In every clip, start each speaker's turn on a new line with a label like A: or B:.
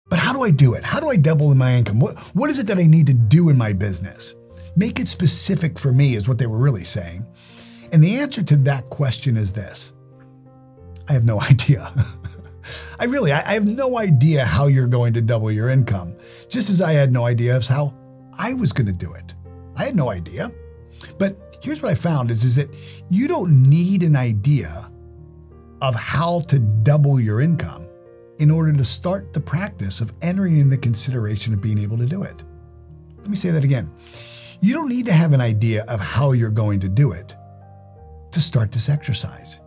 A: But how do I do it? How do I double my income? What is it that I need to do in my business? Make it specific for me is what they were really saying. And the answer to that question is this. I have no idea. I have no idea how you're going to double your income, just as I had no idea of how I was going to do it. I had no idea. But here's what I found is that you don't need an idea of how to double your income in order to start the practice of entering in the consideration of being able to do it. Let me say that again. You don't need to have an idea of how you're going to do it to start this exercise.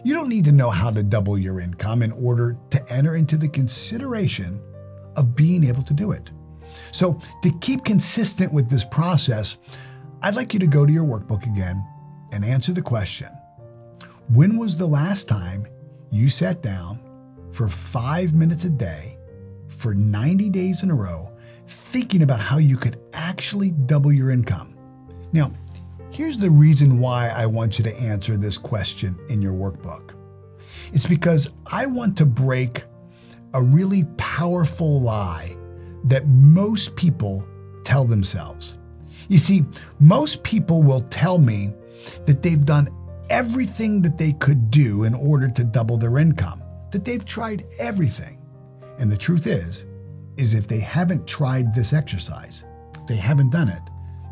A: You don't need to know how to double your income in order to enter into the consideration of being able to do it. So to keep consistent with this process, I'd like you to go to your workbook again and answer the question, when was the last time you sat down for 5 minutes a day for 90 days in a row thinking about how you could actually double your income? Now, here's the reason why I want you to answer this question in your workbook. It's because I want to break a really powerful lie that most people tell themselves. You see, most people will tell me that they've done everything that they could do in order to double their income, that they've tried everything. And the truth is if they haven't tried this exercise, they haven't done it,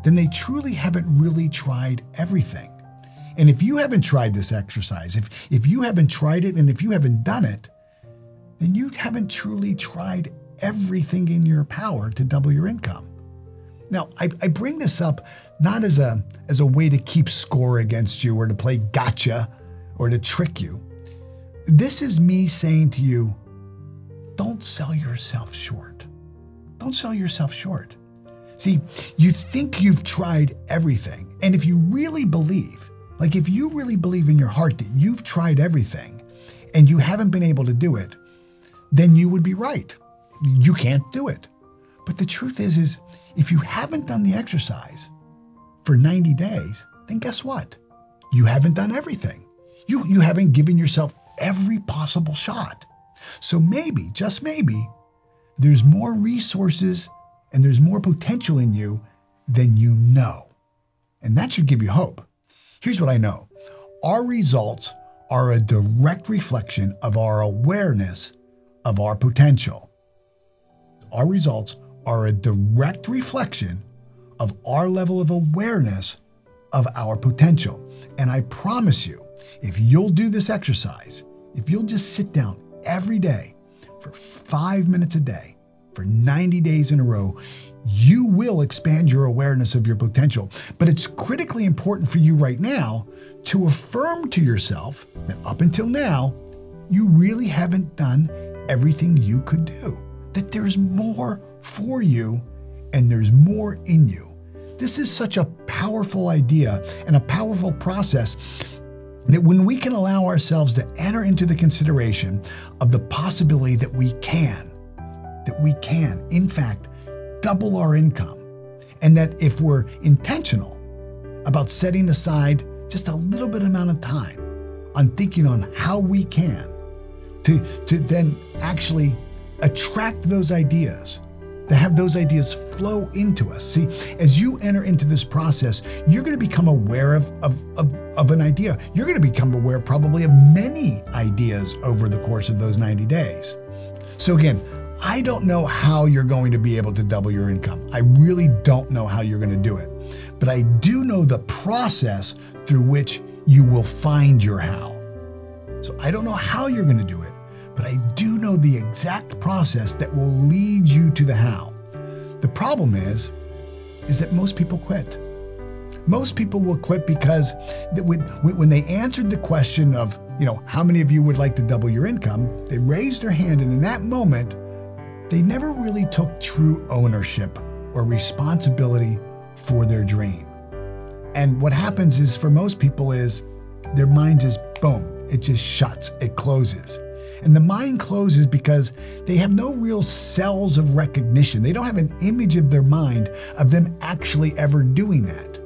A: then they truly haven't really tried everything. And if you haven't tried this exercise, if you haven't tried it and if you haven't done it, then you haven't truly tried everything in your power to double your income. Now, I bring this up not as a way to keep score against you or to play gotcha or to trick you. This is me saying to you, don't sell yourself short. Don't sell yourself short. See, you think you've tried everything. And if you really believe, if you really believe in your heart that you've tried everything and you haven't been able to do it, then you would be right. You can't do it. But the truth is if you haven't done the exercise for 90 days, then guess what? You haven't done everything. You haven't given yourself every possible shot. So maybe, just maybe, there's more resources and there's more potential in you than you know. And that should give you hope. Here's what I know. Our results are a direct reflection of our awareness of our potential. Our results are a direct reflection of our level of awareness of our potential. And I promise you, if you'll do this exercise, if you'll just sit down every day for 5 minutes a day for 90 days in a row, you will expand your awareness of your potential. But it's critically important for you right now to affirm to yourself that up until now, you really haven't done everything you could do, that there's more for you and there's more in you. This is such a powerful idea and a powerful process that when we can allow ourselves to enter into the consideration of the possibility that we can, in fact, double our income, and that if we're intentional about setting aside just a little bit amount of time on thinking on how we can, to then actually attract those ideas, to have those ideas flow into us. See, as you enter into this process, you're going to become aware of an idea. You're going to become aware probably of many ideas over the course of those 90 days. So again, I don't know how you're going to be able to double your income. I really don't know how you're going to do it. But I do know the process through which you will find your how. So I don't know how you're going to do it, but I do know the exact process that will lead you to the how. The problem is that most people quit. Most people will quit because when they answered the question of, how many of you would like to double your income, they raised their hand, and in that moment, they never really took true ownership or responsibility for their dream. And what happens is for most people is their mind just, boom, it just shuts, it closes. And the mind closes because they have no real cells of recognition. They don't have an image of their mind of them actually ever doing that.